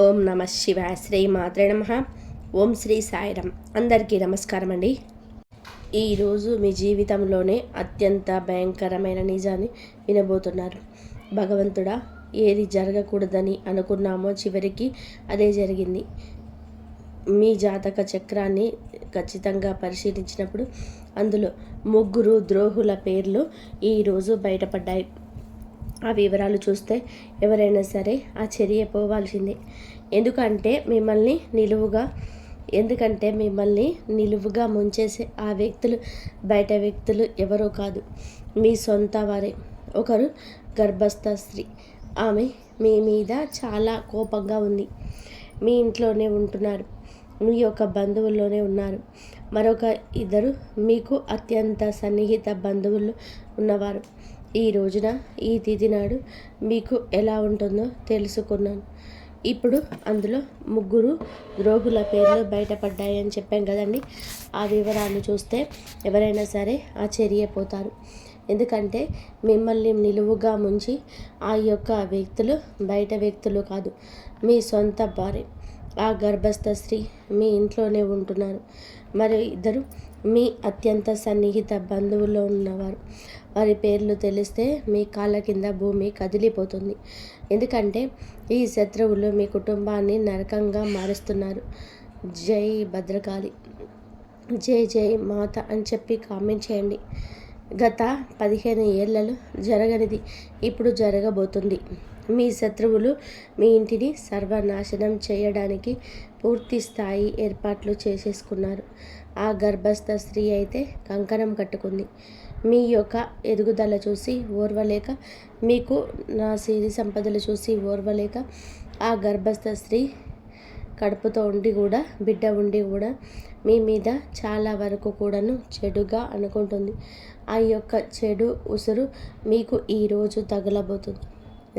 ఓం నమ శివాయ. శ్రీ మాత్రే నమః. ఓం శ్రీ సాయిరామ్. అందరికీ నమస్కారం అండి. ఈరోజు మీ జీవితంలోనే అత్యంత భయంకరమైన నిజాన్ని వినబోతున్నారు. భగవంతుడా, ఏది జరగకూడదని అనుకున్నామో చివరికి అదే జరిగింది. మీ జాతక చక్రాన్ని ఖచ్చితంగా పరిశీలించినప్పుడు అందులో 3 ద్రోహుల పేర్లు ఈరోజు బయటపడ్డాయి. ఆ వివరాలు చూస్తే ఎవరైనా సరే ఆశ్చర్యపోవాల్సిందే. ఎందుకంటే మిమ్మల్ని నిలువుగా ముంచేసే ఆ వ్యక్తులు బయట వ్యక్తులు ఎవరో కాదు, మీ సొంత వారే. ఒకరు గర్భస్థ స్త్రీ. ఆమె మీ మీద చాలా కోపంగా ఉంది. మీ ఇంట్లోనే ఉంటున్నారు, మీ యొక్క బంధువుల్లోనే ఉన్నారు. మరొక 2 మీకు అత్యంత సన్నిహిత బంధువులు ఉన్నవారు. ఈ రోజున, ఈ తిథి నాడు మీకు ఎలా ఉంటుందో తెలుసుకున్నాను. ఇప్పుడు అందులో 3 ద్రోహుల పేర్లు బయటపడ్డాయని చెప్పాం కదండి. ఆ వివరాలు చూస్తే ఎవరైనా సరే ఆశ్చర్యపోతారు. ఎందుకంటే మిమ్మల్ని నిలువుగా ముంచి ఆ యొక్క వ్యక్తులు బయట వ్యక్తులు కాదు, మీ సొంత భార్య. ఆ గర్భస్థ స్త్రీ మీ ఇంట్లోనే ఉంటున్నారు. మరి 2 మీ అత్యంత సన్నిహిత బంధువుల్లో ఉన్నవారు. వారి పేర్లు తెలిస్తే మీ కాళ్ళ కింద భూమి కదిలిపోతుంది. ఎందుకంటే ఈ శత్రువులు మీ కుటుంబాన్ని నరకంగా మారుస్తున్నారు. జై భద్రకాళి, జై జై మాత అని చెప్పి కామెంట్ చేయండి. గత 15 ఏళ్లలో జరగనిది ఇప్పుడు జరగబోతుంది. మీ శత్రువులు మీ ఇంటిని సర్వనాశనం చేయడానికి పూర్తి స్థాయి ఏర్పాట్లు చేసేసుకున్నారు. ఆ గర్భస్థ స్త్రీ అయితే కంకణం కట్టుకుంది. మీ యొక్క ఎదుగుదల చూసి ఓర్వలేక, మీకు నా సిరి సంపదలు చూసి ఓర్వలేక, ఆ గర్భస్థ స్త్రీ కడుపుతో ఉండి కూడా, బిడ్డ ఉండి కూడా మీ మీద చాలా వరకు కూడాను చెడుగా అనుకుంటుంది. ఆ యొక్క చెడు ఉసురు మీకు ఈరోజు తగలబోతుంది.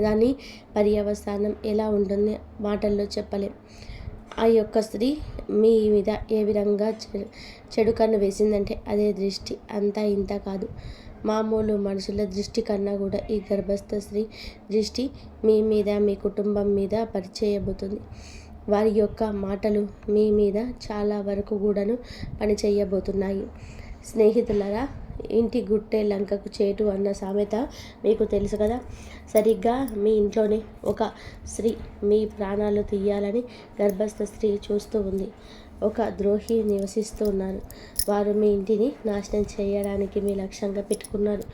దాని పర్యవసానం ఎలా ఉంటుంది మాటల్లో చెప్పలేం. ఆ యొక్క స్త్రీ మీ మీద ఏ విధంగా చెడు కన్ను వేసిందంటే అదే దృష్టి, అంతా ఇంత కాదు. మామూలు మనుషుల దృష్టి కన్నా కూడా ఈ గర్భస్థ స్త్రీ దృష్టి మీ మీద, మీ కుటుంబం మీద పరిచేయబోతుంది. వారి యొక్క మాటలు మీ మీద చాలా వరకు కూడాను పనిచేయబోతున్నాయి. స్నేహితులరా, ఇంటి గుట్టే లంకకు చేటు అన్న సామెత మీకు తెలుసు కదా. సరిగ్గా మీ ఇంట్లోనే ఒక స్త్రీ మీ ప్రాణాలు తీయాలని గర్భస్థ స్త్రీ చూస్తూ ఉంది. ఒక ద్రోహి నివసిస్తూ ఉన్నారు. వారు మీ ఇంటిని నాశనం చేయడానికి మీ లక్ష్యంగా పెట్టుకున్నారు.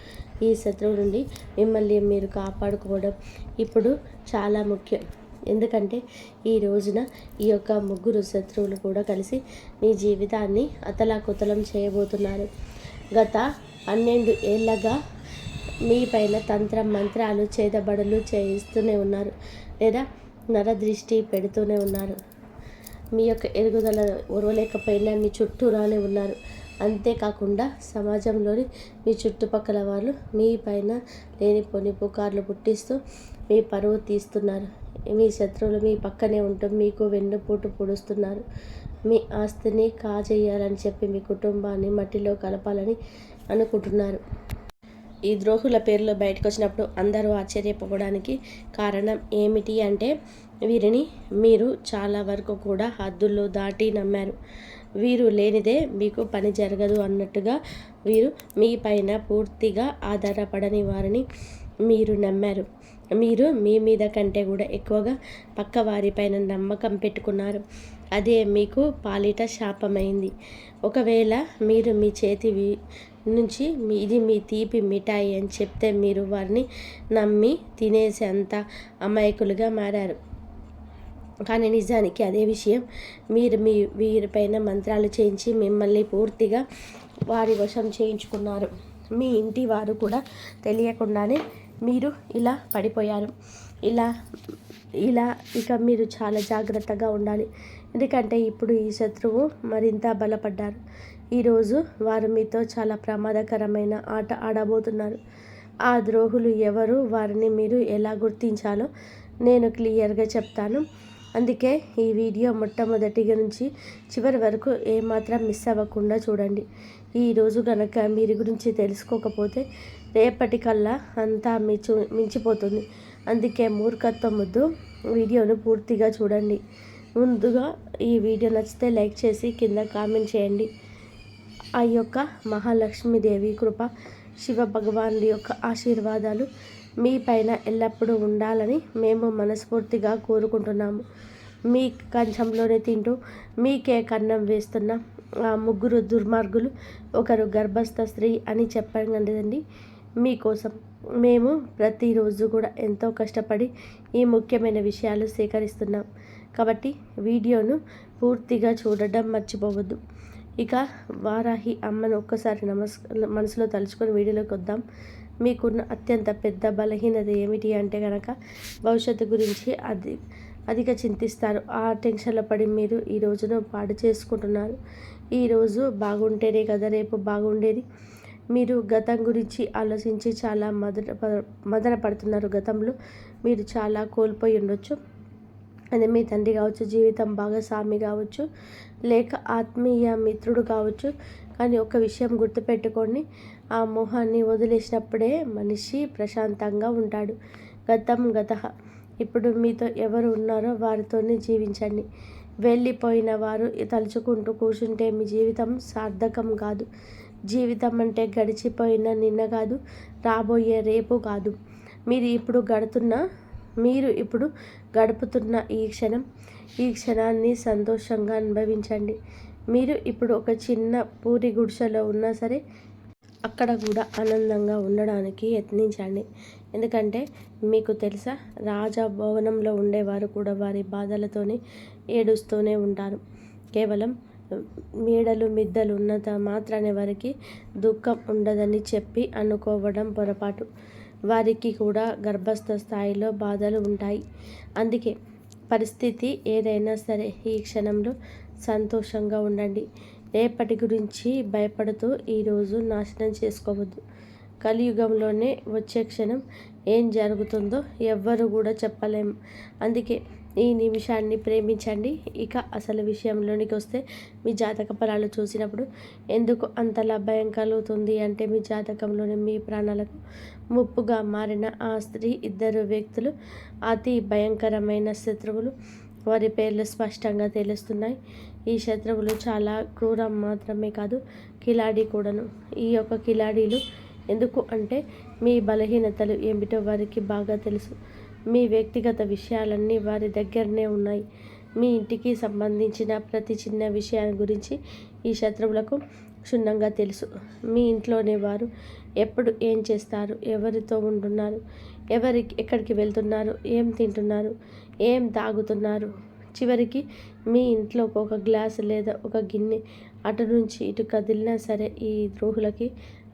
ఈ శత్రువు నుండి మిమ్మల్ని మీరు కాపాడుకోవడం ఇప్పుడు చాలా ముఖ్యం. ఎందుకంటే ఈ రోజున ఈ యొక్క 3 శత్రువులు కూడా కలిసి మీ జీవితాన్ని అతలాకుతలం చేయబోతున్నారు. గత 12 ఏళ్ళగా మీ పైన తంత్ర మంత్రాలు, చేతబడులు చేయిస్తూనే ఉన్నారు, లేదా నరదృష్టి పెడుతూనే ఉన్నారు. మీ యొక్క ఎదుగుదల ఓర్వలేకపోయినా మీ చుట్టూ రానే ఉన్నారు. అంతేకాకుండా సమాజంలోని మీ చుట్టుపక్కల వాళ్ళు మీ పైన లేనిపోని పుకార్లు పుట్టిస్తూ మీ పరువు తీస్తున్నారు. మీ శత్రువులు మీ పక్కనే ఉంటూ మీకు వెన్నుపోటు పొడుస్తున్నారు. మీ ఆస్తిని కాజేయాలని చెప్పి మీ కుటుంబాన్ని మట్టిలో కలపాలని అనుకుంటున్నారు. ఈ ద్రోహుల పేర్లు బయటకు వచ్చినప్పుడు అందరూ ఆశ్చర్యపోవడానికి కారణం ఏమిటి అంటే, వీరిని మీరు చాలా వరకు కూడా హద్దుల్లో దాటి నమ్మారు. వీరు లేనిదే మీకు పని జరగదు అన్నట్టుగా వీరు మీ పైన పూర్తిగా ఆధారపడని వారిని మీరు నమ్మారు. మీరు మీ మీద కంటే కూడా ఎక్కువగా పక్క వారిపైన నమ్మకం పెట్టుకున్నారు. అదే మీకు పాలిట శాపమైంది. ఒకవేళ మీరు మీ చేతి నుంచి ఇది మీ తీపి మిఠాయి అని చెప్తే మీరు వారిని నమ్మి తినేసేంత అమాయకులుగా మారారు. కానీ నిజానికి అదే విషయం మీరు వీరిపైన మంత్రాలు చేయించి మిమ్మల్ని పూర్తిగా వారి వశం చేయించుకున్నారు. మీ ఇంటి వారు కూడా తెలియకుండానే మీరు ఇలా పడిపోయారు. ఇలా ఇక మీరు చాలా జాగ్రత్తగా ఉండాలి. ఎందుకంటే ఇప్పుడు ఈ శత్రువు మరింత బలపడ్డారు. ఈరోజు వారు మీతో చాలా ప్రమాదకరమైన ఆట ఆడబోతున్నారు. ఆ ద్రోహులు ఎవరు, వారిని మీరు ఎలా గుర్తించాలో నేను క్లియర్గా చెప్తాను. అందుకే ఈ వీడియో మొట్టమొదటిగా నుంచి చివరి వరకు ఏమాత్రం మిస్ అవ్వకుండా చూడండి. ఈరోజు కనుక మీరు గురించి తెలుసుకోకపోతే రేపటికల్లా అంతా మించిపోతుంది. అందుకే మూర్ఖత్వం వద్దు, వీడియోను పూర్తిగా చూడండి. ముందుగా ఈ వీడియో నచ్చితే లైక్ చేసి కింద కామెంట్ చేయండి. ఆ యొక్క మహాలక్ష్మీదేవి కృప, శివ భగవానుడి యొక్క ఆశీర్వాదాలు మీ పైన ఎల్లప్పుడూ ఉండాలని మేము మనస్ఫూర్తిగా కోరుకుంటున్నాము. మీ కంచంలోనే తింటూ మీకే కన్నం వేస్తున్న ఆ ముగ్గురు దుర్మార్గులు, ఒకరు గర్భస్థ స్త్రీ అని చెప్పాను కదండి. మీకోసం మేము ప్రతిరోజు కూడా ఎంతో కష్టపడి ఈ ముఖ్యమైన విషయాలు సేకరిస్తున్నాం. కాబట్టి వీడియోను పూర్తిగా చూడడం మర్చిపోవద్దు. ఇక వారాహి అమ్మను ఒక్కసారి మనసులో తలుచుకొని వీడియోలోకి వద్దాం. మీకున్న అత్యంత పెద్ద బలహీనత ఏమిటి అంటే కనుక భవిష్యత్తు గురించి అధిక చింతిస్తారు. ఆ టెన్షన్లో పడి మీరు ఈ రోజును పాడు చేసుకుంటున్నారు. ఈరోజు బాగుంటేనే కదా రేపు బాగుండేది. మీరు గతం గురించి ఆలోచించి చాలా మదన పడుతున్నారు. గతంలో మీరు చాలా కోల్పోయి ఉండొచ్చు. అది మీ తండ్రి కావచ్చు, జీవితం భాగస్వామి కావచ్చు, లేక ఆత్మీయ మిత్రుడు కావచ్చు. కానీ ఒక విషయం గుర్తుపెట్టుకోండి, ఆ మోహాన్ని వదిలేసినప్పుడే మనిషి ప్రశాంతంగా ఉంటాడు. గతం గతః. ఇప్పుడు మీతో ఎవరు ఉన్నారో వారితోనే జీవించండి. వెళ్ళిపోయిన వారు తలుచుకుంటూ కూర్చుంటే మీ జీవితం సార్థకం కాదు. జీవితం అంటే గడిచిపోయిన నిన్న కాదు, రాబోయే రేపు కాదు. మీరు ఇప్పుడు గడుపుతున్న ఈ క్షణాన్ని సంతోషంగా అనుభవించండి. మీరు ఇప్పుడు ఒక చిన్న పూరి గుడిసెలో ఉన్నా సరే అక్కడ కూడా ఆనందంగా ఉండడానికి యత్నించండి. ఎందుకంటే మీకు తెలుసా, రాజభవనంలో ఉండేవారు కూడా వారి బాధలతోనే ఏడుస్తూనే ఉంటారు. కేవలం మేడలు మిద్దలు ఉన్నంత మాత్రానే వారికి దుఃఖం ఉండదని చెప్పి అనుకోవడం పొరపాటు. వారికి కూడా గర్భస్థ స్థాయిలో బాధలు ఉంటాయి. అందుకే పరిస్థితి ఏదైనా సరే ఈ క్షణంలో సంతోషంగా ఉండండి. రేపటి గురించి భయపడుతూ ఈరోజు నాశనం చేసుకోవద్దు. కలియుగంలోనే వచ్చే క్షణం ఏం జరుగుతుందో ఎవ్వరు కూడా చెప్పలేము. అందుకే ఈ నిమిషాన్ని ప్రేమించండి. ఇక అసలు విషయంలోనికి వస్తే, మీ జాతక ఫలాలు చూసినప్పుడు ఎందుకు అంతలా భయం కలుగుతుంది అంటే, మీ జాతకంలోని మీ ప్రాణాలకు ముప్పుగా మారిన ఆ స్త్రీ, ఇద్దరు వ్యక్తులు అతి భయంకరమైన శత్రువులు. వారి పేర్లు స్పష్టంగా తెలుస్తున్నాయి. ఈ శత్రువులు చాలా క్రూరం మాత్రమే కాదు, కిలాడి కూడాను. ఈ యొక్క కిలాడీలు ఎందుకు అంటే, మీ బలహీనతలు ఏమిటో వారికి బాగా తెలుసు. మీ వ్యక్తిగత విషయాలన్నీ వారి దగ్గరనే ఉన్నాయి. మీ ఇంటికి సంబంధించిన ప్రతి చిన్న విషయాన్ని గురించి ఈ శత్రువులకు క్షుణ్ణంగా తెలుసు. మీ ఇంట్లోనే వారు ఎప్పుడు ఏం చేస్తారు, ఎవరితో ఉంటున్నారు, ఎక్కడికి వెళ్తున్నారు, ఏం తింటున్నారు, ఏం తాగుతున్నారు, చివరికి మీ ఇంట్లో ఒక గ్లాసు లేదా ఒక గిన్నె అటు నుంచి ఇటు కదిలినా సరే ఈ ద్రోహులకి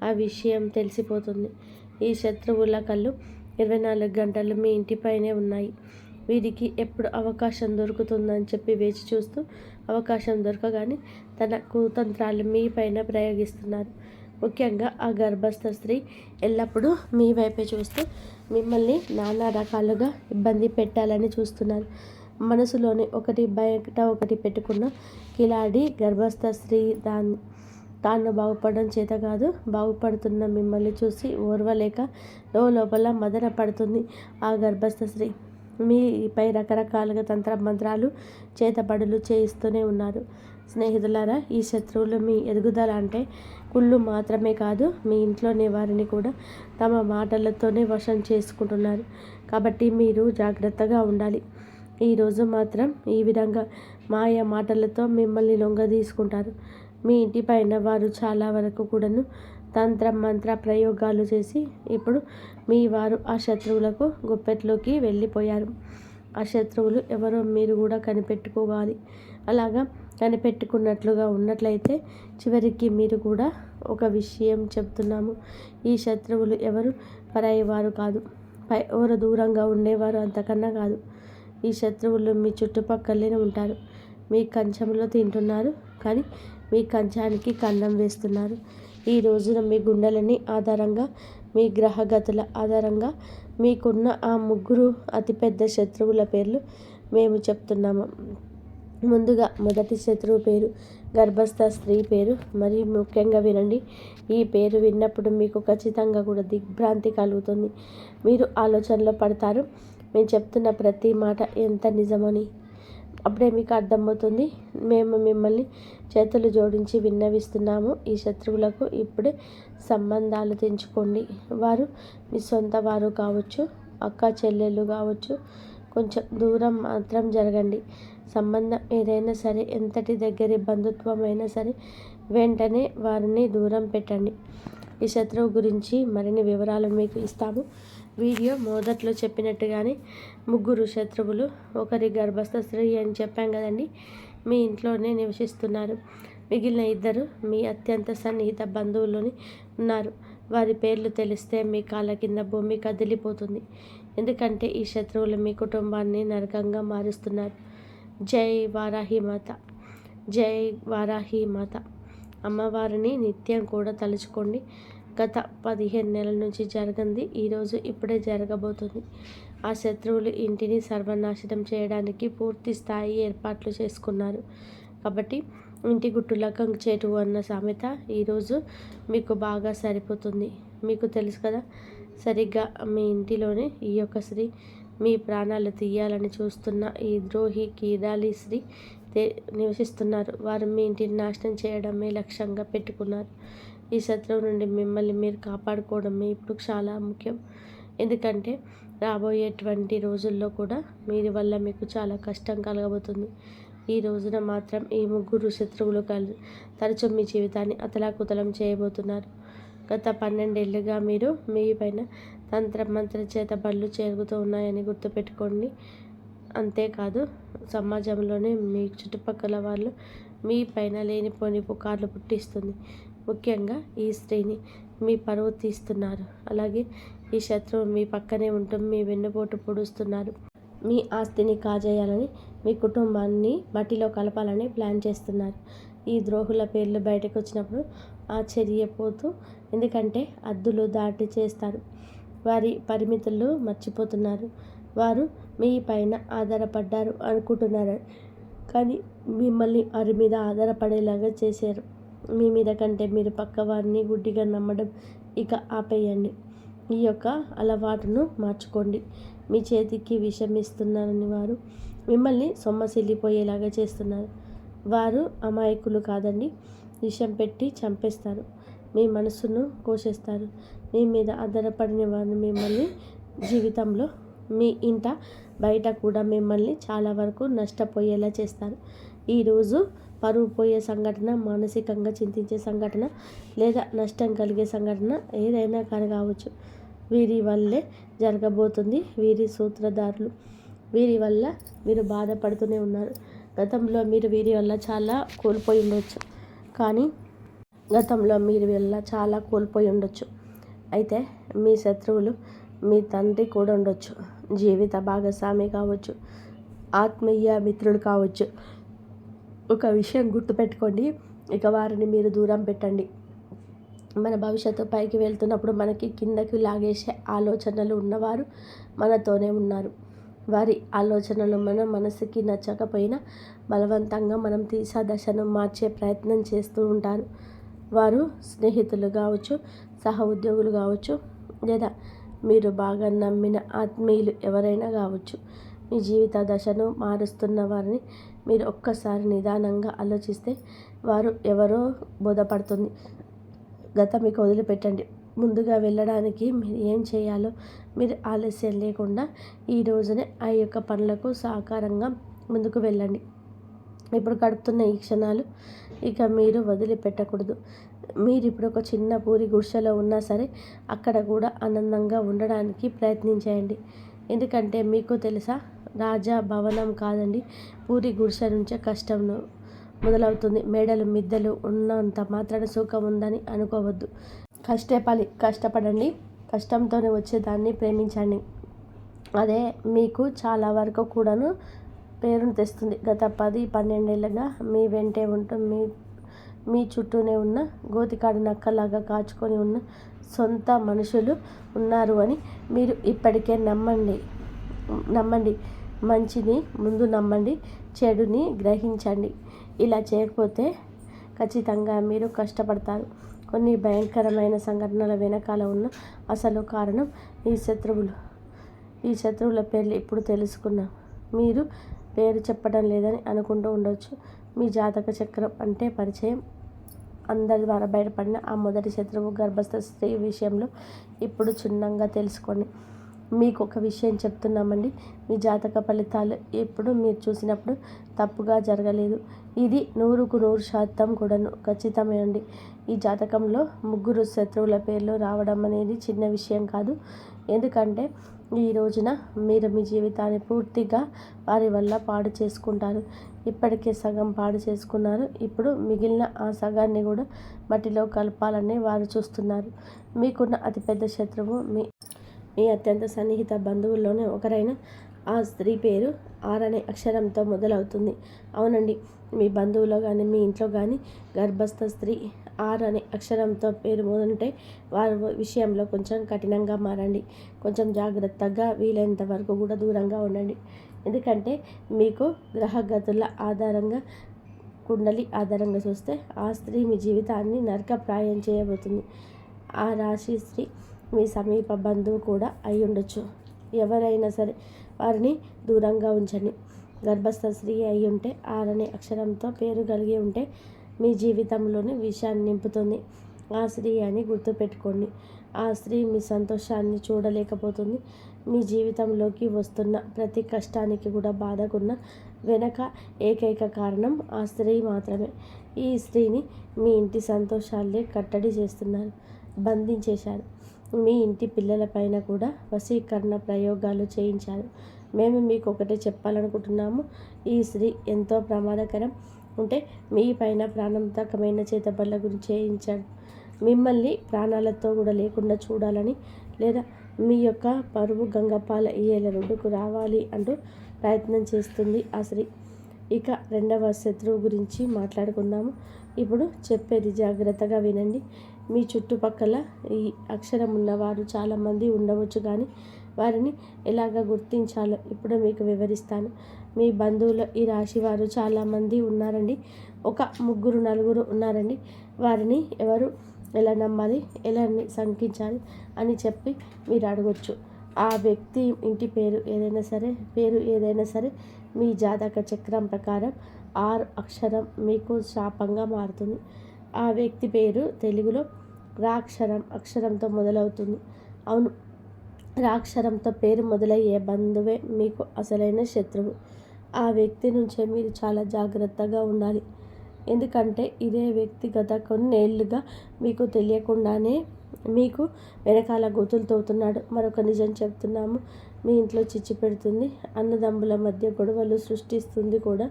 ఆ విషయం తెలిసిపోతుంది. ఈ శత్రువుల కళ్ళు 24 గంటలు మీ ఇంటిపైనే ఉన్నాయి. వీరికి ఎప్పుడు అవకాశం దొరుకుతుందని చెప్పి వేచి చూస్తూ, అవకాశం దొరకగానే తన కుతంత్రాలు మీ పైన ప్రయోగిస్తున్నారు. ముఖ్యంగా ఆ గర్భస్థ స్త్రీ ఎల్లప్పుడూ మీ వైపే చూస్తూ మిమ్మల్ని నానా రకాలుగా ఇబ్బంది పెట్టాలని చూస్తున్నారు. మనసులోని ఒకటి బయట ఒకటి పెట్టుకున్న కిలాడి గర్భస్థ స్త్రీ తాను బాగుపడడం చేత కాదు, బాగుపడుతున్న మిమ్మల్ని చూసి ఓర్వలేక లోపల మదన పడుతుంది. ఆ గర్భస్థ స్త్రీ మీపై రకరకాలుగా మంత్రాలు చేతబడులు చేయిస్తూనే ఉన్నారు. స్నేహితులారా, ఈ శత్రువులు మీ ఎదుగుదల అంటే కుళ్ళు మాత్రమే కాదు, మీ ఇంట్లోని వారిని కూడా తమ మాటలతోనే వశం చేసుకుంటున్నారు. కాబట్టి మీరు జాగ్రత్తగా ఉండాలి. ఈరోజు మాత్రం ఈ విధంగా మాయ మాటలతో మిమ్మల్ని లొంగ తీసుకుంటారు. మీ ఇంటిపైన వారు చాలా వరకు కూడాను తంత్ర మంత్ర ప్రయోగాలు చేసి ఇప్పుడు మీ వారు ఆ శత్రువులకు గుప్పెట్లోకి వెళ్ళిపోయారు. ఆ శత్రువులు ఎవరో మీరు కూడా కనిపెట్టుకోవాలి. అలాగా కనిపెట్టుకున్నట్లుగా ఉన్నట్లయితే చివరికి మీరు కూడా ఒక విషయం చెప్తున్నాము. ఈ శత్రువులు ఎవరు పరాయి వారు కాదు, ఎవరు దూరంగా ఉండేవారు అంతకన్నా కాదు. ఈ శత్రువులు మీ చుట్టుపక్కలే ఉంటారు. మీ కంచంలో తింటున్నారు, కానీ మీ కంచానికి కన్నం వేస్తున్నారు. ఈ రోజున మీ గుండెలని ఆధారంగా, మీ గ్రహగతుల ఆధారంగా మీకున్న ఆ ముగ్గురు అతిపెద్ద శత్రువుల పేర్లు మేము చెప్తున్నాము. ముందుగా మొదటి శత్రువు పేరు గర్భస్థ స్త్రీ పేరు. మరి ముఖ్యంగా వినండి. ఈ పేరు విన్నప్పుడు మీకు ఖచ్చితంగా కూడా దిగ్భ్రాంతి కలుగుతుంది. మీరు ఆలోచనలో పడతారు. మేము చెప్తున్న ప్రతి మాట ఎంత నిజమని అప్పుడే మీకు అర్థమవుతుంది. మేము మిమ్మల్ని చేతులు జోడించి విన్నవిస్తున్నాము. ఈ శత్రువులకు ఇప్పుడే సంబంధాలు తెంచుకోండి. వారు మీ సొంత వారు కావచ్చు, అక్క చెల్లెళ్ళు కావచ్చు. కొంచెం దూరం మాత్రం జరగండి. సంబంధం ఏదైనా సరే, ఎంతటి దగ్గరి బంధుత్వం అయినా సరే వెంటనే వారిని దూరం పెట్టండి. ఈ శత్రువు గురించి మరిన్ని వివరాలు మీకు ఇస్తాము. వీడియో మొదట్లో చెప్పినట్టుగానే 3 శత్రువులు, ఒకరి గర్భస్థ స్త్రీ అని చెప్పాం కదండి. మీ ఇంట్లోనే నివసిస్తున్నారు. మిగిలిన 2 మీ అత్యంత సన్నిహిత బంధువుల్లోని ఉన్నారు. వారి పేర్లు తెలిస్తే మీ కాళ్ళ కింద భూమి కదిలిపోతుంది. ఎందుకంటే ఈ శత్రువులు మీ కుటుంబాన్ని నరకంగా మారుస్తున్నారు. జై వారాహిమాత, జై వారాహిమాత. అమ్మవారిని నిత్యం కూడా తలుచుకోండి. గత 15 నెలల నుంచి జరగంది ఈరోజు ఇప్పుడే జరగబోతుంది. ఆ శత్రువులు ఇంటిని సర్వనాశనం చేయడానికి పూర్తి స్థాయి ఏర్పాట్లు చేసుకున్నారు. కాబట్టి ఇంటి గుట్టుల కంచేటు అన్న సామెత ఈరోజు మీకు బాగా సరిపోతుంది. మీకు తెలుసు కదా, సరిగ్గా మీ ఇంటిలోనే ఈ యొక్క స్త్రీ మీ ప్రాణాలు తీయాలని చూస్తున్న ఈ ద్రోహి కీడాలి స్త్రీ నివసిస్తున్నారు. వారు మీ ఇంటిని నాశనం చేయడమే లక్ష్యంగా పెట్టుకున్నారు. ఈ శత్రువు నుండి మిమ్మల్ని మీరు కాపాడుకోవడమే ఇప్పుడు చాలా ముఖ్యం. ఎందుకంటే రాబోయేటువంటి రోజుల్లో కూడా వీరి వల్ల మీకు చాలా కష్టం కలగబోతుంది. ఈ రోజున మాత్రం ఈ 3 శత్రువులు తరచూ మీ జీవితాన్ని అతలాకుతలం చేయబోతున్నారు. గత 12 ఏళ్ళుగా మీరు మీ పైన తంత్ర చేతబడులు జరుగుతూ ఉన్నాయని గుర్తుపెట్టుకోండి. అంతేకాదు, సమాజంలోనే మీ చుట్టుపక్కల వాళ్ళు మీ పైన లేనిపోని పుకార్లు పుట్టిస్తుంది. ముఖ్యంగా ఈ స్త్రీని మీ పరువు తీస్తున్నారు. అలాగే ఈ శత్రువు మీ పక్కనే ఉంటూ మీ వెన్నుపోటు పొడుస్తున్నారు. మీ ఆస్తిని కాజేయాలని, మీ కుటుంబాన్ని మట్టిలో కలపాలని ప్లాన్ చేస్తున్నారు. ఈ ద్రోహుల పేర్లు బయటకు వచ్చినప్పుడు ఆశ్చర్యపోతూ, ఎందుకంటే హద్దులు దాటి చేస్తారు. వారి పరిమితులు మర్చిపోతున్నారు. వారు మీ పైన ఆధారపడ్డారు అనుకుంటున్నారు, కానీ మిమ్మల్ని వారి మీద ఆధారపడేలాగా చేశారు. మీ మీద కంటే మీరు పక్క వారిని గుడ్డిగా నమ్మడం ఇక ఆపేయండి. ఈ యొక్క అలవాటును మార్చుకోండి. మీ చేతికి విషం ఇస్తున్నారని వారు మిమ్మల్ని సొమ్మసిల్లిపోయేలాగా చేస్తున్నారు. వారు అమాయకులు కాదండి. విషం పెట్టి చంపేస్తారు. మీ మనసును కోసేస్తారు. మీ మీద ఆధారపడిన వారిని మిమ్మల్ని జీవితంలో మీ ఇంట బయట కూడా మిమ్మల్ని చాలా వరకు నష్టపోయేలా చేస్తారు. ఈరోజు పరువు పోయే సంఘటన, మానసికంగా చింతించే సంఘటన లేదా నష్టం కలిగే సంఘటన ఏదైనా కావచ్చు. వీరి వల్లే జరగబోతుంది. వీరి సూత్రధారులు. వీరి వల్ల మీరు బాధపడుతూనే ఉన్నారు. గతంలో మీరు వీరి వల్ల చాలా కోల్పోయి ఉండొచ్చు. అయితే మీ శత్రువులు మీ తండ్రి కూడా ఉండొచ్చు, జీవిత భాగస్వామి కావచ్చు, ఆత్మీయ మిత్రుడు కావచ్చు. ఒక విషయం గుర్తుపెట్టుకోండి, ఇక వారిని మీరు దూరం పెట్టండి. మన భవిష్యత్తు పైకి వెళ్తున్నప్పుడు మనకి కిందకి లాగేసే ఆలోచనలు ఉన్నవారు మనతోనే ఉన్నారు. వారి ఆలోచనలు మన మనసుకి నచ్చకపోయినా బలవంతంగా మనం తీసా దశను మార్చే ప్రయత్నం చేస్తూ ఉంటారు. వారు స్నేహితులు కావచ్చు, సహ ఉద్యోగులు కావచ్చు, లేదా మీరు బాగా నమ్మిన ఆత్మీయులు ఎవరైనా కావచ్చు. మీ జీవిత దశను మారుస్తున్న వారిని మీరు ఒక్కసారి నిదానంగా ఆలోచిస్తే వారు ఎవరో బోధపడుతుంది. గతానికి వదిలిపెట్టండి. ముందుగా వెళ్ళడానికి మీరు ఏం చేయాలో మీరు ఆలస్యం లేకుండా ఈ రోజునే ఆ యొక్క పనులకు సహకారంగా ముందుకు వెళ్ళండి. ఇప్పుడు గడుపుతున్న ఈ క్షణాలు ఇక మీరు వదిలిపెట్టకూడదు. మీరు ఇప్పుడు ఒక చిన్న పూరి గుడిసెలో ఉన్నా సరే అక్కడ కూడా ఆనందంగా ఉండడానికి ప్రయత్నించేయండి. ఎందుకంటే మీకు తెలుసా, రాజా భవనం కాదండి, పూరి గుడిసె నుంచే కష్టం మొదలవుతుంది. మేడలు మిద్దెలు ఉన్నంత మాత్రాన సుఖం ఉందని అనుకోవద్దు. కష్టపడండి. కష్టంతోనే వచ్చేదాన్ని ప్రేమించండి. అదే మీకు చాలా వరకు కూడాను పేరును తెస్తుంది. గత 10-12 ఏళ్ళుగా మీ వెంటే ఉంటూ మీ చుట్టూనే ఉన్న గోతికాడి నక్కలాగా కాచుకొని ఉన్న సొంత మనుషులు ఉన్నారు అని మీరు ఇప్పటికే నమ్మండి. మంచిని ముందు నమ్మండి, చెడుని గ్రహించండి. ఇలా చేయకపోతే ఖచ్చితంగా మీరు కష్టపడతారు. కొన్ని భయంకరమైన సంఘటనల వెనకాల ఉన్న అసలు కారణం ఈ శత్రువులు. ఈ శత్రువుల పేర్లు ఇప్పుడు తెలుసుకున్నాం. మీరు పేరు చెప్పడం లేదని అనుకుంటూ ఉండవచ్చు. మీ జాతక చక్రం అంటే పరిచయం అందరి ద్వారా బయటపడిన ఆ మొదటి శత్రువు గర్భస్థ స్త్రీ విషయంలో ఇప్పుడు క్షుణ్ణంగా తెలుసుకోండి. మీకు ఒక విషయం చెప్తున్నామండి. మీ జాతక ఫలితాలు ఎప్పుడు మీరు చూసినప్పుడు తప్పుగా జరగలేదు. ఇది 100% కూడాను ఖచ్చితమేనండి. ఈ జాతకంలో 3 శత్రువుల పేర్లు రావడం అనేది చిన్న విషయం కాదు. ఎందుకంటే ఈ రోజున మీరు మీ జీవితాన్ని పూర్తిగా వారి వల్ల పాడు చేసుకుంటారు. ఇప్పటికే సగం పాడు చేసుకున్నారు. ఇప్పుడు మిగిలిన ఆ సగాన్ని కూడా మట్టిలో కలపాలని వారు చూస్తున్నారు. మీకున్న అతిపెద్ద శత్రువు మీ అత్యంత సన్నిహిత బంధువుల్లోనే ఒకరైన ఆ స్త్రీ పేరు ఆర్ అనే అక్షరంతో మొదలవుతుంది. అవునండి, మీ బంధువులో కానీ మీ ఇంట్లో కానీ గర్భస్థ స్త్రీ ఆర్ అనే అక్షరంతో పేరు మొదలుంటే వారి విషయంలో కొంచెం కఠినంగా మారండి. కొంచెం జాగ్రత్తగా వీలైనంత వరకు కూడా దూరంగా ఉండండి. ఎందుకంటే మీకు గ్రహగతుల ఆధారంగా కుండలి ఆధారంగా చూస్తే ఆ స్త్రీ మీ జీవితాన్ని నరకప్రాయం చేయబోతుంది. ఆ రాశి స్త్రీ మీ సమీప బంధువు కూడా అయి ఉండొచ్చు. ఎవరైనా సరే వారిని దూరంగా ఉంచండి. గర్భస్థ స్త్రీ అయి ఉంటే ఆర్ అనే అక్షరంతో పేరు కలిగి ఉంటే మీ జీవితంలోని విషయాన్ని నింపుతుంది. ఆ స్త్రీ అని గుర్తుపెట్టుకోండి. ఆ స్త్రీ మీ సంతోషాన్ని చూడలేకపోతుంది. మీ జీవితంలోకి వస్తున్న ప్రతి కష్టానికి కూడా బాధకున్న వెనక ఏకైక కారణం ఆ స్త్రీ మాత్రమే. ఈ స్త్రీని మీ ఇంటి సంతోషాలే కట్టడి చేస్తున్నారు, బంధించేశారు. మీ ఇంటి పిల్లలపైన కూడా వశీకరణ ప్రయోగాలు చేయించారు. మేము మీకు ఒకటే చెప్పాలనుకుంటున్నాము. ఈ స్త్రీ ఎంతో ప్రమాదకరం. ఉంటే మీ పైన ప్రాణాంతకమైన చేతబడుల గురించి చేయించాడు. మిమ్మల్ని ప్రాణాలతో కూడా లేకుండా చూడాలని, లేదా మీ యొక్క పరువు గంగపాల ఇయ్యేల రోడ్డుకు రావాలి అంటూ ప్రయత్నం చేస్తుంది ఆ స్త్రీ. ఇక రెండవ శత్రువు గురించి మాట్లాడుకుందాము. ఇప్పుడు చెప్పేది జాగ్రత్తగా వినండి. మీ చుట్టుపక్కల ఈ అక్షరం ఉన్నవారు చాలామంది ఉండవచ్చు, కానీ వారిని ఎలాగ గుర్తించాలో ఇప్పుడు మీకు వివరిస్తాను. మీ బంధువులు ఈ రాశి వారు చాలామంది ఉన్నారండి. ఒక 3-4 ఉన్నారండి. వారిని ఎవరు ఎలా నమ్మాలి, ఎలా శంకించాలి అని చెప్పి మీరు అడగొచ్చు. ఆ వ్యక్తి ఇంటి పేరు ఏదైనా సరే మీ జాతక చక్రం ప్రకారం ఆర్ అక్షరం మీకు శాపంగా మారుతుంది. ఆ వ్యక్తి పేరు తెలుగులో అక్షరంతో మొదలవుతుంది. అవును, అక్షరంతో పేరు మొదలయ్యే బంధువే మీకు అసలైన శత్రువు. ఆ వ్యక్తి నుంచే మీరు చాలా జాగ్రత్తగా ఉండాలి. ఎందుకంటే ఇదే వ్యక్తి గత కొన్నేళ్లుగా మీకు తెలియకుండానే మీకు వెనకాల గోతులు తవ్వుతున్నాడు. మరొక నిజం చెప్తున్నాము, మీ ఇంట్లో చిచ్చు పెడుతుంది, అన్నదమ్ముల మధ్య గొడవలు సృష్టిస్తుంది కూడా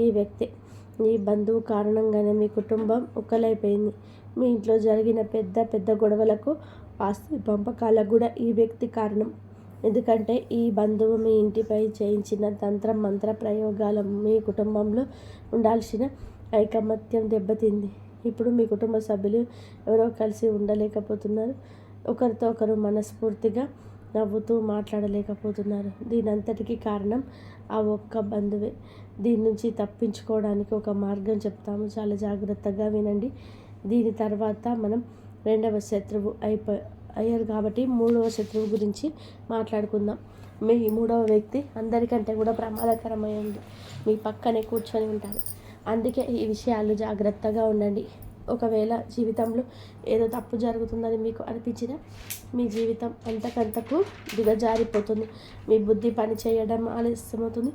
ఈ వ్యక్తి. ఈ బంధువు కారణంగానే మీ కుటుంబం ఉక్కలైపోయింది. మీ ఇంట్లో జరిగిన పెద్ద గొడవలకు, ఆస్తి పంపకాలకు కూడా ఈ వ్యక్తి కారణం. ఎందుకంటే ఈ బంధువు మీ ఇంటిపై చేయించిన తంత్ర మంత్ర ప్రయోగాల మీ కుటుంబంలో ఉండాల్సిన ఐకమత్యం దెబ్బతింది. ఇప్పుడు మీ కుటుంబ సభ్యులు ఎవరో కలిసి ఉండలేకపోతున్నారు. ఒకరితో ఒకరు మనస్ఫూర్తిగా నవ్వుతూ మాట్లాడలేకపోతున్నారు. దీనంతటికీ కారణం ఆ ఒక్క బంధువే. దీని నుంచి తప్పించుకోవడానికి ఒక మార్గం చెప్తాము, చాలా జాగ్రత్తగా వినండి. దీని తర్వాత మనం రెండవ శత్రువు అయ్యారు కాబట్టి మూడవ శత్రువు గురించి మాట్లాడుకుందాం. మీ మూడవ వ్యక్తి అందరికంటే కూడా ప్రమాదకరమైంది. మీ పక్కనే కూర్చొని ఉంటారు. అందుకే ఈ విషయాలు జాగ్రత్తగా ఉండండి. ఒకవేళ జీవితంలో ఏదో తప్పు జరుగుతుందని మీకు అనిపించినా మీ జీవితం అంతకంతకు దిగజారిపోతుంది. మీ బుద్ధి పని చేయడం ఆలస్యమవుతుంది.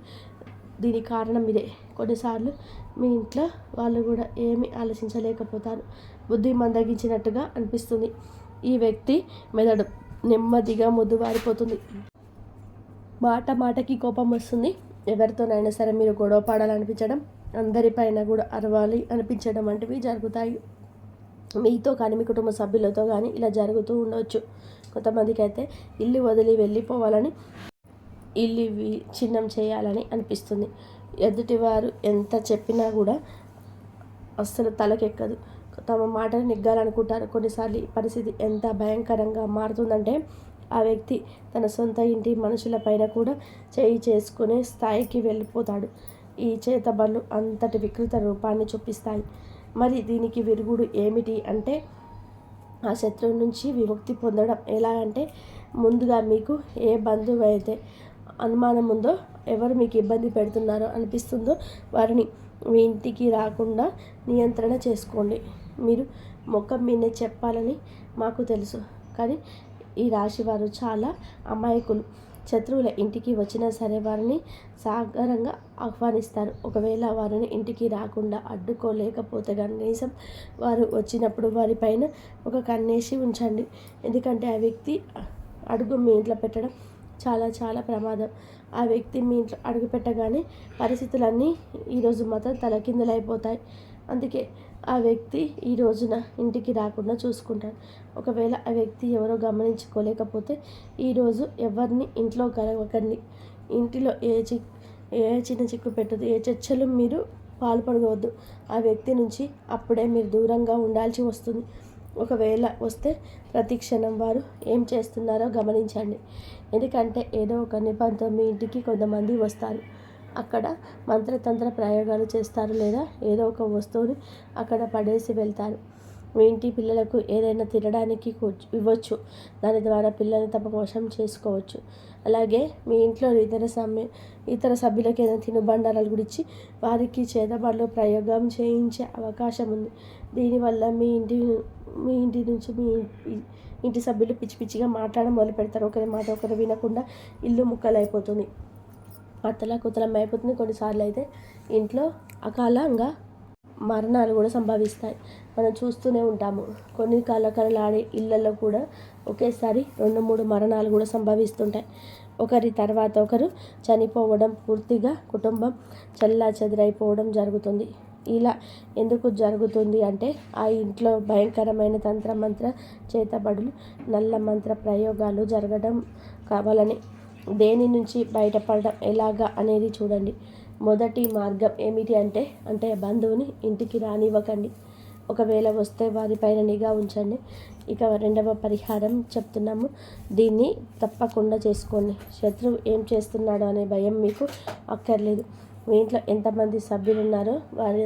దీనికి కారణం ఇదే. కొన్నిసార్లు మీ ఇంట్లో వాళ్ళు కూడా ఏమీ ఆలోచించలేకపోతారు. బుద్ధి మందగించినట్టుగా అనిపిస్తుంది. ఈ వ్యక్తి మెదడు నెమ్మదిగా మొద్దుబారిపోతుంది. మాటకి కోపం వస్తుంది. ఎవరితోనైనా సరే మీరు గొడవ పడాలనిపించడం, అందరిపైన కూడా అరవాలి అనిపించడం వంటివి జరుగుతాయి. మీతో కానీ మీ కుటుంబ సభ్యులతో కానీ ఇలా జరుగుతూ ఉండవచ్చు. కొంతమందికి అయితే ఇల్లు వదిలి వెళ్ళిపోవాలని, ఇల్లు చిన్నం చేయాలని అనిపిస్తుంది. ఎదుటివారు ఎంత చెప్పినా కూడా అస్సలు తలకెక్కదు. తమ మాటను నెగ్గాలనుకుంటారు. కొన్నిసార్లు ఈ పరిస్థితి ఎంత భయంకరంగా మారుతుందంటే ఆ వ్యక్తి తన సొంత ఇంటి మనుషులపైన కూడా చేయి చేసుకునే స్థాయికి వెళ్ళిపోతాడు. ఈ చేతబడులు అంతటి వికృత రూపాన్ని చూపిస్తాయి. మరి దీనికి విరుగుడు ఏమిటి అంటే ఆ శత్రువు నుంచి విముక్తి పొందడం ఎలా అంటే, ముందుగా మీకు ఏ బంధువు అయితే అనుమానం ఉందో, ఎవరు మీకు ఇబ్బంది పెడుతున్నారో అనిపిస్తుందో వారిని మీ ఇంటికి రాకుండా నియంత్రణ చేసుకోండి. మీరు ముఖం మీదే చెప్పాలని మాకు తెలుసు, కానీ ఈ రాశి వారు చాలా అమాయకులు. శత్రువుల ఇంటికి వచ్చినా సరే వారిని సాగరంగా ఆహ్వానిస్తారు. ఒకవేళ వారిని ఇంటికి రాకుండా అడ్డుకోలేకపోతే కనీసం వారు వచ్చినప్పుడు వారిపైన ఒక కన్నేసి ఉంచండి. ఎందుకంటే ఆ వ్యక్తి అడుగు మీ ఇంట్లో పెట్టడం చాలా చాలా ప్రమాదం. ఆ వ్యక్తి మీ ఇంట్లో అడుగు పెట్టగానే పరిస్థితులన్నీ ఈరోజు మాత్రం తలకిందులైపోతాయి. అందుకే ఆ వ్యక్తి ఈ రోజున ఇంటికి రాకుండా చూసుకుంటాడు. ఒకవేళ ఆ వ్యక్తి ఎవరో గమనించుకోలేకపోతే ఈరోజు ఎవరిని ఇంట్లో కలవకండి. ఇంటిలో ఏ చిన్న చిక్కు పెట్టదు, ఏ చర్చలు మీరు పాల్పడవద్దు. ఆ వ్యక్తి నుంచి అప్పుడే మీరు దూరంగా ఉండాల్సి వస్తుంది. ఒకవేళ వస్తే ప్రతి క్షణం వారు ఏం చేస్తున్నారో గమనించండి. ఎందుకంటే ఏదో ఒక నిబంధన మీ ఇంటికి కొంతమంది వస్తారు. అక్కడ మంత్రతంత్ర ప్రయోగాలు చేస్తారు, లేదా ఏదో ఒక వస్తువుని అక్కడ పడేసి వెళ్తారు. మీ ఇంటి పిల్లలకు ఏదైనా తినడానికి ఇవ్వచ్చు. దాని ద్వారా పిల్లల్ని తమ వశం చేసుకోవచ్చు. అలాగే మీ ఇంట్లో ఇతర సభ్యులకు ఏదైనా తినుబండారాలు గురించి వారికి చేతబడిలో ప్రయోగం చేయించే అవకాశం ఉంది. దీనివల్ల మీ ఇంటి నుంచి మీ ఇంటి సభ్యులు పిచ్చి పిచ్చిగా మాట్లాడడం మొదలు పెడతారు. ఒకరి మాట ఒకరు వినకుండా ఇల్లు ముక్కలైపోతుంది, అతలాకుతలం అయిపోతుంది. కొన్నిసార్లు అయితే ఇంట్లో అకాలంగా మరణాలు కూడా సంభవిస్తాయి. మనం చూస్తూనే ఉంటాము. కొన్ని కలకలలాడే ఇళ్లలో కూడా ఒకేసారి 2-3 మరణాలు కూడా సంభవిస్తుంటాయి. ఒకరి తర్వాత ఒకరు చనిపోవడం, పూర్తిగా కుటుంబం చెల్లాచెదరైపోవడం జరుగుతుంది. ఇలా ఎందుకు జరుగుతుంది అంటే, ఆ ఇంట్లో భయంకరమైన తంత్రమంత్ర చేతబడులు, నల్ల మంత్ర ప్రయోగాలు జరగడం కావాలని. దేని నుంచి బయటపడడం ఎలాగా అనేది చూడండి. మొదటి మార్గం ఏమిటి అంటే బంధువుని ఇంటికి రానివ్వకండి. ఒకవేళ వస్తే వారిపైన నిఘా ఉంచండి. ఇక రెండవ పరిహారం చెప్తున్నాము, దీన్ని తప్పకుండా చేసుకోండి. శత్రువు ఏం చేస్తున్నాడో అనే భయం మీకు అక్కర్లేదు. మీ ఇంట్లో ఎంతమంది సభ్యులు ఉన్నారో వారి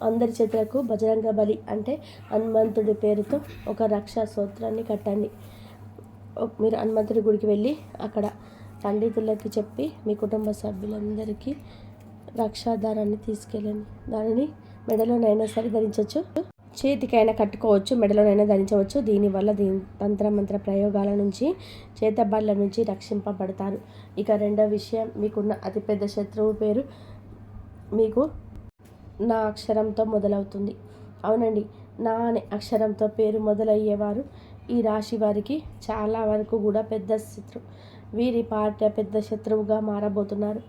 అందరి చేతులకు బజరంగ బలి అంటే హనుమంతుడి పేరుతో ఒక రక్షా స్తోత్రాన్ని కట్టండి. మీరు హనుమంతుడి గుడికి వెళ్ళి అక్కడ పండితులకి చెప్పి మీ కుటుంబ సభ్యులందరికీ రక్షాదారాన్ని తీసుకెళ్ళండి. దానిని మెడలోనైనా సరే ధరించవచ్చు, చేతికైనా కట్టుకోవచ్చు, మెడలోనైనా ధరించవచ్చు. దీనివల్ల తంత్రమంత్ర ప్రయోగాల నుంచి, చేతబళ్ళ నుంచి రక్షింపబడతారు. ఇక రెండో విషయం, మీకున్న అతిపెద్ద శత్రువు పేరు మీకు నా అక్షరంతో మొదలవుతుంది. అవునండి, నా అనే అక్షరంతో పేరు మొదలయ్యేవారు ఈ రాశి వారికి చాలా వరకు కూడా పెద్ద శత్రువు. వీరి పార్టీ పెద్ద శత్రువుగా మారబోతున్నారు.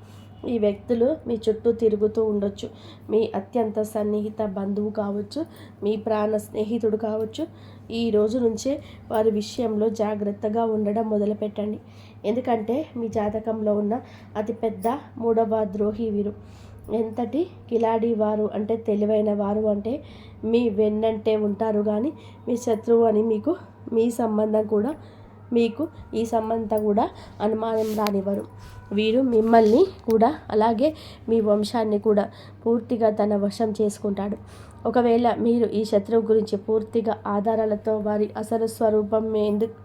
ఈ వ్యక్తులు మీ చుట్టూ తిరుగుతూ ఉండొచ్చు. మీ అత్యంత సన్నిహిత బంధువు కావచ్చు, మీ ప్రాణ స్నేహితుడు కావచ్చు. ఈ రోజు నుంచే వారి విషయంలో జాగ్రత్తగా ఉండడం మొదలుపెట్టండి. ఎందుకంటే మీ జాతకంలో ఉన్న అతిపెద్ద 3వ ద్రోహి వీరు. ఎంతటి కిలాడి వారు అంటే, తెలివైన వారు అంటే, మీ వెన్నంటే ఉంటారు కానీ మీ శత్రువు అని మీ సంబంధం కూడా మీకు ఈ సంబంధం కూడా అనుమానం రానివ్వరు. వీరు మిమ్మల్ని కూడా అలాగే మీ వంశాన్ని కూడా పూర్తిగా తన వశం చేసుకుంటాడు. ఒకవేళ మీరు ఈ శత్రువు గురించి పూర్తిగా ఆధారాలతో వారి అసలు స్వరూపం ఎందుకు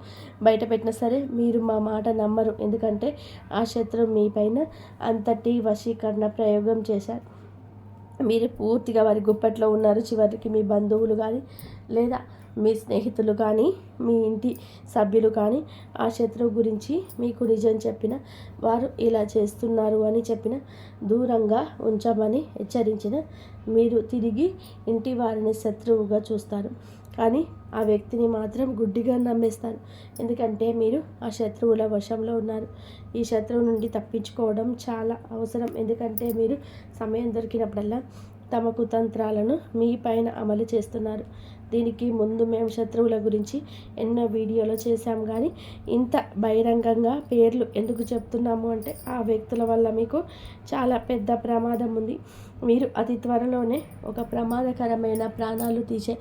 బయటపెట్టినా సరే మీరు మా మాట నమ్మరు. ఎందుకంటే ఆ శత్రువు మీ పైన అంతటి వశీకరణ ప్రయోగం చేశారు. మీరు పూర్తిగా వారి గుప్పట్లో ఉన్నారు. చివరికి మీ బంధువులు కానీ, లేదా మీ స్నేహితులు కానీ, మీ ఇంటి సభ్యులు కానీ ఆ శత్రువు గురించి మీకు నిజం చెప్పిన, వారు ఇలా చేస్తున్నారు అని చెప్పిన, దూరంగా ఉంచమని హెచ్చరించిన, మీరు తిరిగి ఇంటి వారిని శత్రువుగా చూస్తారు. కానీ ఆ వ్యక్తిని మాత్రం గుడ్డిగా నమ్మేస్తారు. ఎందుకంటే మీరు ఆ శత్రువుల వశంలో ఉన్నారు. ఈ శత్రువు నుండి తప్పించుకోవడం చాలా అవసరం. ఎందుకంటే మీరు సమయం దొరికినప్పుడల్లా తమ కుతంత్రాలను మీ పైన అమలు చేస్తున్నారు. దీనికి ముందు మేము శత్రువుల గురించి ఎన్నో వీడియోలు చేశాం, కానీ ఇంత బహిరంగంగా పేర్లు ఎందుకు చెప్తున్నాము అంటే, ఆ వ్యక్తుల వల్ల మీకు చాలా పెద్ద ప్రమాదం ఉంది. మీరు అతి త్వరలోనే ఒక ప్రమాదకరమైన ప్రాణాలు తీసే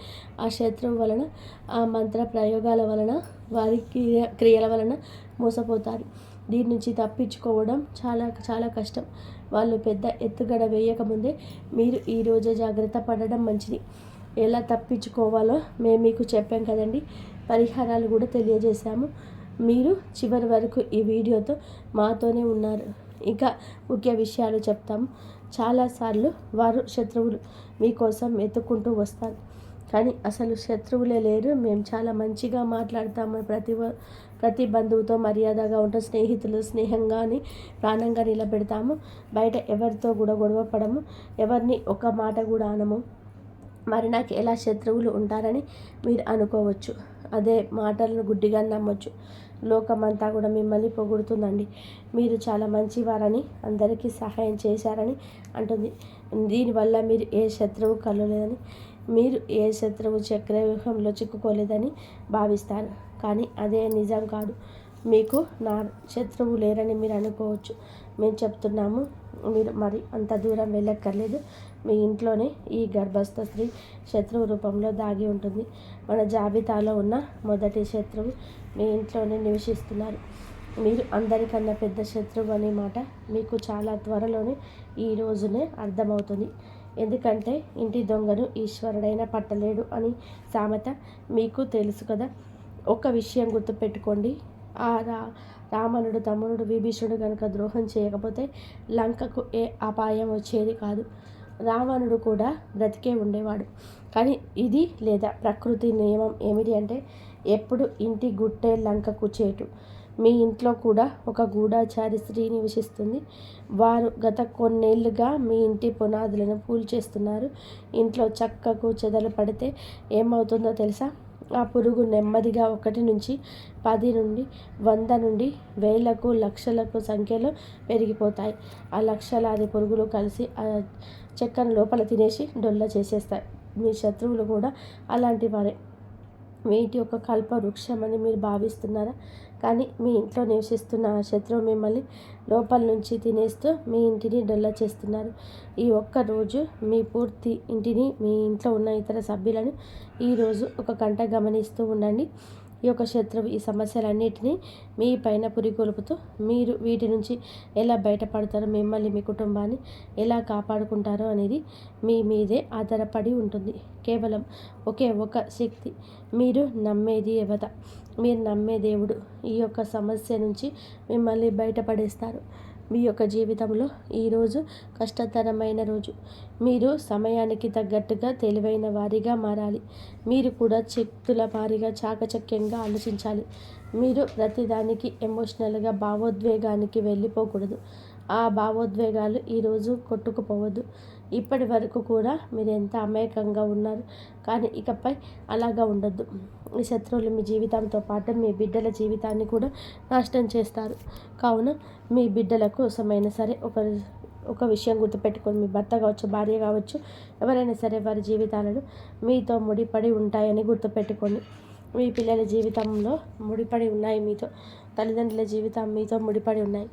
ఆ శత్రువు వలన, ఆ మంత్ర ప్రయోగాల వలన, వారి క్రియల వలన మోసపోతారు. దీని నుంచి తప్పించుకోవడం చాలా చాలా కష్టం. వాళ్ళు పెద్ద ఎత్తుగడ వేయకముందే మీరు ఈరోజే జాగ్రత్త పడడం మంచిది. ఎలా తప్పించుకోవాలో మేము మీకు చెప్పాం కదండి. పరిహారాలు కూడా తెలియజేశాము. మీరు చివరి వరకు ఈ వీడియోతో మాతోనే ఉన్నారు. ఇంకా ముఖ్య విషయాలు చెప్తాము. చాలాసార్లు వారు శత్రువులు మీకోసం వెతుక్కుంటూ వస్తారు, కానీ అసలు శత్రువులే లేరు. మేము చాలా మంచిగా మాట్లాడతాము, ప్రతి బంధువుతో మర్యాదగా ఉంటాం, స్నేహితులు స్నేహంగాని ప్రాణంగా నిలబెడతాము. బయట ఎవరితో కూడా గొడవ పడము, ఎవరిని ఒక మాట కూడా అనము. మరి నాకు ఎలా శత్రువులు ఉంటారని మీరు అనుకోవచ్చు. అదే మాటలను గుడ్డిగా నమ్మొచ్చు. లోకమంతా కూడా మిమ్మల్ని పొగుడుతుందండి. మీరు చాలా మంచివారని, అందరికీ సహాయం చేశారని అంటుంది. దీనివల్ల మీరు ఏ శత్రువు కలలేదని, మీరు ఏ శత్రువు చక్రవ్యూహంలో చిక్కుకోలేదని భావిస్తారు. కానీ అదే నిజం కాదు. మీకు నా శత్రువు లేరని మీరు అనుకోవచ్చు. మేము చెప్తున్నాము, మీరు మరి అంత దూరం వెళ్ళక్కర్లేదు. మీ ఇంట్లోనే ఈ గర్భస్థ స్త్రీ శత్రువు రూపంలో దాగి ఉంటుంది. మన జాబితాలో ఉన్న మొదటి శత్రువు మీ ఇంట్లోనే నివసిస్తున్నారు. మీరు అందరికన్నా పెద్ద శత్రువు అనే మాట మీకు చాలా త్వరలోనే ఈ రోజునే అర్థమవుతుంది. ఎందుకంటే ఇంటి దొంగను ఈశ్వరుడైనా పట్టలేడు అని సామెత మీకు తెలుసు కదా. ఒక విషయం గుర్తుపెట్టుకోండి. ఆ రావణుడు తమ్ముడు విభీషణుడు కనుక ద్రోహం చేయకపోతే లంకకు ఏ అపాయం వచ్చేది కాదు. రావణుడు కూడా బ్రతికే ఉండేవాడు. కానీ ఇది లేదా ప్రకృతి నియమం ఏమిటి అంటే, ఎప్పుడు ఇంటి గుట్టే లంకకు చేటు. మీ ఇంట్లో కూడా ఒక గూఢాచారి స్త్రీ నివసిస్తుంది. వారు గత కొన్నేళ్లుగా మీ ఇంటి పునాదులను చేస్తున్నారు. ఇంట్లో చక్కకు చెదలు పడితే ఏమవుతుందో తెలుసా? ఆ పురుగు నెమ్మదిగా 1 నుంచి 10 నుండి 100 నుండి వేలకు లక్షలకు సంఖ్యలో పెరిగిపోతాయి. ఆ లక్షలాది పురుగులు కలిసి ఆ చెక్కను లోపల తినేసి డొల్ల చేసేస్తాయి. మీ శత్రువులు కూడా అలాంటి వారే. మీ ఇంటి యొక్క కల్ప వృక్షమని మీరు భావిస్తున్నారా? కానీ మీ ఇంట్లో నివసిస్తున్న శత్రువు మిమ్మల్ని లోపల నుంచి తినేస్తూ మీ ఇంటిని డొల్ల చేస్తున్నారు. ఈ ఒక్క రోజు మీ పూర్తి ఇంటిని, మీ ఇంట్లో ఉన్న ఇతర సభ్యులను ఈరోజు ఒక గంట గమనిస్తూ ఉండండి. ఈ యొక్క శత్రువు ఈ సమస్యలన్నిటినీ మీ పైన పురికొల్పుతూ మీరు వీటి నుంచి ఎలా బయటపడతారో, మిమ్మల్ని మీ కుటుంబాన్ని ఎలా కాపాడుకుంటారో అనేది మీ మీదే ఆధారపడి ఉంటుంది. కేవలం ఒకే ఒక శక్తి, మీరు నమ్మేది దేవత, మీరు నమ్మే దేవుడు ఈ యొక్క సమస్య నుంచి మిమ్మల్ని బయటపడేస్తారు. మీ యొక్క జీవితంలో ఈరోజు కష్టతరమైన రోజు. మీరు సమయానికి తగ్గట్టుగా తెలివైన వారిగా మారాలి. మీరు కూడా శక్తుల వారిగా చాకచక్యంగా ఆలోచించాలి. మీరు ప్రతిదానికి ఎమోషనల్గా భావోద్వేగానికి వెళ్ళిపోకూడదు. ఆ భావోద్వేగాలు ఈరోజు కొట్టుకుపోవద్దు. ఇప్పటి వరకు కూడా మీరు ఎంత అమాయకంగా ఉన్నారు, కానీ ఇకపై అలాగా ఉండొద్దు. ఈ శత్రువులు మీ జీవితంతో పాటు మీ బిడ్డల జీవితాన్ని కూడా నాశనం చేస్తారు. కావున మీ బిడ్డల కోసమైనా సరే ఒక విషయం గుర్తుపెట్టుకొని, మీ భర్త కావచ్చు, భార్య కావచ్చు, ఎవరైనా సరే వారి జీవితాలను మీతో ముడిపడి ఉంటాయని గుర్తుపెట్టుకోండి. మీ పిల్లల జీవితంలో ముడిపడి ఉన్నాయి మీతో, తల్లిదండ్రుల జీవితం మీతో ముడిపడి ఉన్నాయి.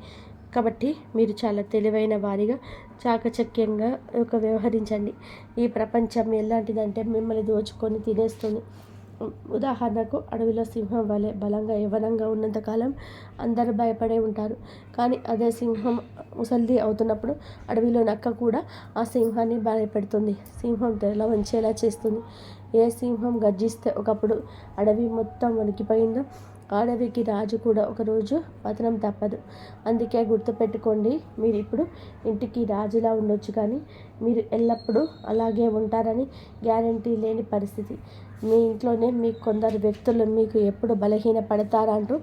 కాబట్టి మీరు చాలా తెలివైన వారిగా చాకచక్యంగా వ్యవహరించండి. ఈ ప్రపంచం ఎలాంటిదంటే మిమ్మల్ని దోచుకొని తినేస్తుంది. ఉదాహరణకు, అడవిలో సింహం వలె బలంగా యవ్వనంగా ఉన్నంతకాలం అందరూ భయపడే ఉంటారు. కానీ అదే సింహం ముసలిది అవుతున్నప్పుడు అడవిలో నక్క కూడా ఆ సింహాన్ని భయపెడుతుంది, సింహం తల వంచేలా చేస్తుంది. ఏ సింహం గర్జిస్తే ఒకప్పుడు అడవి మొత్తం వణికిపోయిందో, అడవికి రాజు కూడా ఒకరోజు పతనం తప్పదు. అందుకే గుర్తుపెట్టుకోండి, మీరు ఇప్పుడు ఇంటికి రాజులా ఉండొచ్చు, కానీ మీరు ఎల్లప్పుడూ అలాగే ఉంటారని గ్యారంటీ లేని పరిస్థితి. మీ ఇంట్లోనే మీకు కొందరు వ్యక్తులు మీకు ఎప్పుడు బలహీన పడతారా అంటూ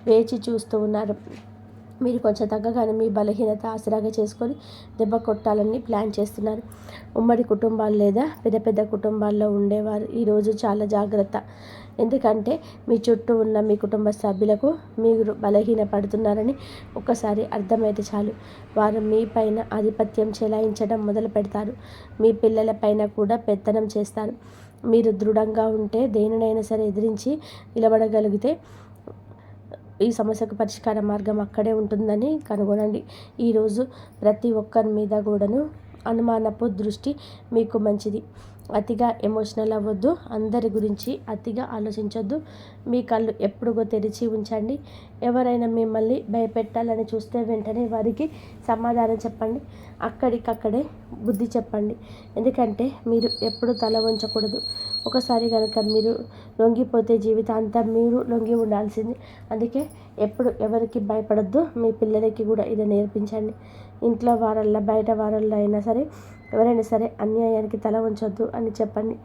వేచి చూస్తూ ఉన్నారు. మీరు కొంచెం తగ్గగానే మీ బలహీనత ఆసరాగా చేసుకొని దెబ్బ కొట్టాలని ప్లాన్ చేస్తున్నారు. ఉమ్మడి కుటుంబాలు లేదా పెద్ద పెద్ద కుటుంబాల్లో ఉండేవారు ఈరోజు చాలా జాగ్రత్త. ఎందుకంటే మీ చుట్టూ ఉన్న మీ కుటుంబ సభ్యులకు మీరు బలహీన పడుతున్నారని ఒక్కసారి అర్థమైతే చాలు, వారు మీ పైన ఆధిపత్యం చెలాయించడం మొదలు పెడతారు. మీ పిల్లల పైన కూడా పెత్తనం చేస్తారు. మీరు దృఢంగా ఉంటే, దేనినైనా సరే ఎదిరించి నిలబడగలిగితే ఈ సమస్యకు పరిష్కార మార్గం అక్కడే ఉంటుందని కనుగొనండి. ఈరోజు ప్రతి ఒక్కరి మీద కూడాను అనుమానపు దృష్టి మీకు మంచిది. అతిగా ఎమోషనల్ అవ్వద్దు. అందరి గురించి అతిగా ఆలోచించొద్దు. మీ కళ్ళు ఎప్పుడుగో తెరిచి ఉంచండి. ఎవరైనా మిమ్మల్ని భయపెట్టాలని చూస్తే వెంటనే వారికి సమాధానం చెప్పండి. అక్కడికక్కడే బుద్ధి చెప్పండి. ఎందుకంటే మీరు ఎప్పుడు తల వంచకూడదు. ఒకసారి కనుక మీరు లొంగిపోతే జీవితాంతం మీరు లొంగి ఉండాల్సింది. అందుకే ఎప్పుడు ఎవరికి భయపడొద్దు. మీ పిల్లలకి కూడా ఇది నేర్పించండి. ఇంట్లో వారల్లో బయట వారల్లో అయినా సరే ఎవరైనా సరే అన్యాయానికి తల వంచొద్దు అని చెప్పండి.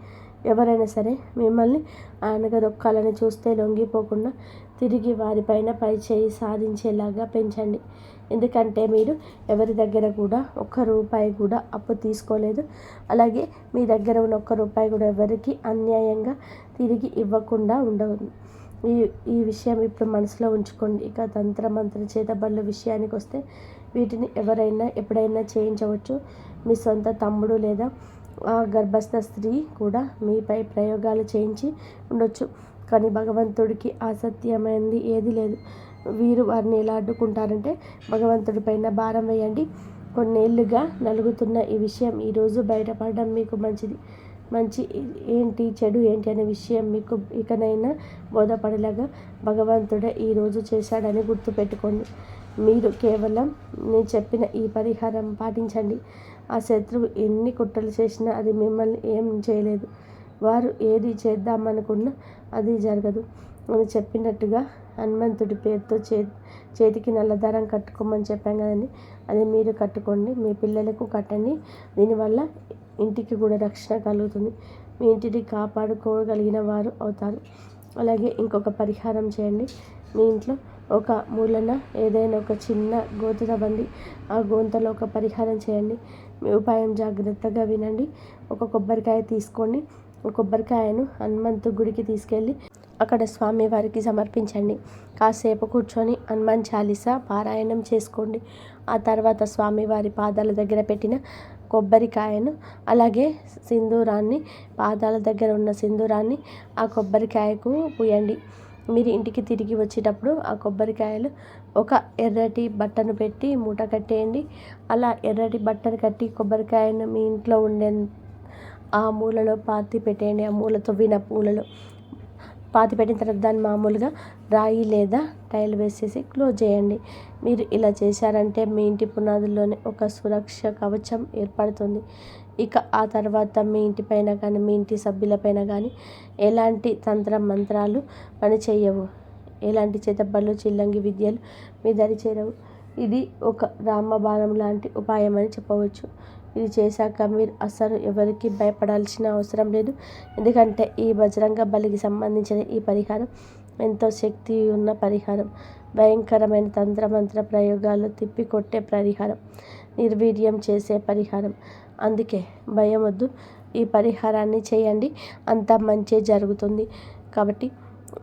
ఎవరైనా సరే మిమ్మల్ని అనగదొక్కాలని చూస్తే లొంగిపోకుండా తిరిగి వారిపైన పై చేయి సాధించేలాగా పెంచండి. ఎందుకంటే మీరు ఎవరి దగ్గర కూడా ఒక్క రూపాయి కూడా అప్పు తీసుకోలేదు. అలాగే మీ దగ్గర ఉన్న ఒక్క రూపాయి కూడా ఎవరికి అన్యాయంగా తిరిగి ఇవ్వకుండా ఉండదు. ఈ విషయం ఇప్పుడు మనసులో ఉంచుకోండి. ఇక తంత్ర మంత్ర చేతబడుల విషయానికి వస్తే వీటిని ఎవరైనా ఎప్పుడైనా చేయించవచ్చు. మీ సొంత తమ్ముడు లేదా గర్భస్థ స్త్రీ కూడా మీపై ప్రయోగాలు చేయించి ఉండొచ్చు. కానీ భగవంతుడికి అసత్యమైనది ఏది లేదు. వీరు వారిని ఎలా అడ్డుకుంటారంటే భగవంతుడి పైన భారం వేయండి. కొన్నేళ్లుగా నలుగుతున్న ఈ విషయం ఈరోజు బయటపడడం మీకు మంచిది. మంచి ఏంటి చెడు ఏంటి అనే విషయం మీకు ఇకనైనా బోధపడేలాగా భగవంతుడే ఈరోజు చేశాడని గుర్తుపెట్టుకోండి. మీరు కేవలం నేను చెప్పిన ఈ పరిహారం పాటించండి. ఆ శత్రువు ఎన్ని కుట్రలు చేసినా అది మిమ్మల్ని ఏం చేయలేదు. వారు ఏది చేద్దామనుకున్నా అది జరగదు అని చెప్పినట్టుగా హనుమంతుడి పేరుతో చేతికి నల్లదారం కట్టుకోమని చెప్పాం కదండి. అది మీరు కట్టుకోండి, మీ పిల్లలకు కట్టండి. దీనివల్ల ఇంటికి కూడా రక్షణ కలుగుతుంది. మీ ఇంటిని కాపాడుకోగలిగిన వారు అవుతారు. అలాగే ఇంకొక పరిహారం చేయండి. మీ ఇంట్లో ఒక మూలన ఏదైనా ఒక చిన్న గోత తవ్వండి. ఆ గోంతలో ఒక పరిహారం చేయండి. మీ ఉపాయం జాగ్రత్తగా వినండి. ఒక కొబ్బరికాయ తీసుకోండి. ఒక కొబ్బరికాయను హనుమంతు గుడికి తీసుకెళ్ళి అక్కడ స్వామివారికి సమర్పించండి. కాసేపు కూర్చొని హనుమాన్ చాలీసా పారాయణం చేసుకోండి. ఆ తర్వాత స్వామివారి పాదాల దగ్గర పెట్టిన కొబ్బరికాయను అలాగే సింధూరాన్ని, పాదాల దగ్గర ఉన్న సింధూరాన్ని ఆ కొబ్బరికాయకు పూయండి. మీరు ఇంటికి తిరిగి వచ్చేటప్పుడు ఆ కొబ్బరికాయలు ఒక ఎర్రటి బట్టను పెట్టి మూట కట్టేయండి. అలా ఎర్రటి బట్టను కట్టి కొబ్బరికాయను మీ ఇంట్లో ఉండే ఆ మూలలో పాతి పెట్టేయండి. ఆ మూల తవ్విన పూలలో పాతి పెట్టిన తర్వాత దాన్ని మామూలుగా రాయి లేదా టైల్ వేసేసి క్లోజ్ చేయండి. మీరు ఇలా చేశారంటే మీ ఇంటి పునాదుల్లోనే ఒక సురక్ష కవచం ఏర్పడుతుంది. ఇక ఆ తర్వాత మీ ఇంటిపైన కానీ మీ ఇంటి సభ్యులపైన కానీ ఎలాంటి తంత్ర మంత్రాలు పని చేయవు. ఎలాంటి చేతబడులు చిల్లంగి విద్యలు మీ దరి చేరవు. ఇది ఒక రామబాణం లాంటి ఉపాయం అని చెప్పవచ్చు. ఇది చేశాక మీరు అసలు ఎవరికి భయపడాల్సిన అవసరం లేదు. ఎందుకంటే ఈ బజరంగ బలికి సంబంధించిన ఈ పరిహారం ఎంతో శక్తి ఉన్న పరిహారం. భయంకరమైన తంత్రమంత్ర ప్రయోగాలు తిప్పికొట్టే పరిహారం, నిర్వీర్యం చేసే పరిహారం. అందుకే భయం వద్దు. ఈ పరిహారాన్ని చేయండి, అంతా మంచి జరుగుతుంది. కాబట్టి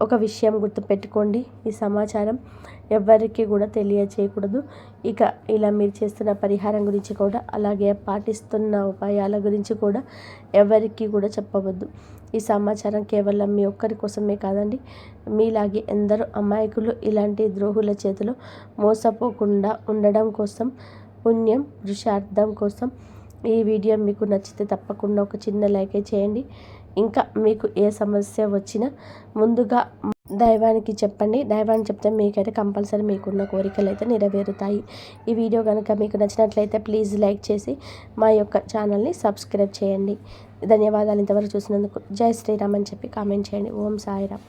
ఒక విషయం గుర్తుపెట్టుకోండి, ఈ సమాచారం ఎవ్వరికి కూడా తెలియచేయకూడదు. ఇక ఇలా మీరు చేస్తున్న పరిహారం గురించి కూడా అలాగే పాటిస్తున్న ఉపాయాల గురించి కూడా ఎవరికి కూడా చెప్పవద్దు. ఈ సమాచారం కేవలం మీ ఒక్కరి కోసమే కాదండి, మీలాగే ఎందరో అమాయకులు ఇలాంటి ద్రోహుల చేతిలో మోసపోకుండా ఉండడం కోసం, పుణ్యం పురుషార్థం కోసం. ఈ వీడియో మీకు నచ్చితే తప్పకుండా ఒక చిన్న లైక్ చేయండి. ఇంకా మీకు ఏ సమస్య వచ్చినా ముందుగా దైవానికి చెప్పండి. దైవానికి చెప్తే మీకైతే కంపల్సరీ మీకున్న కోరికలు అయితే నెరవేరుతాయి. ఈ వీడియో కనుక మీకు నచ్చినట్లయితే ప్లీజ్ లైక్ చేసి మా యొక్క ఛానల్ని సబ్స్క్రైబ్ చేయండి. ధన్యవాదాలు ఇంతవరకు చూసినందుకు. జై శ్రీరామ్ అని చెప్పి కామెంట్ చేయండి. ఓం సాయిరామ్.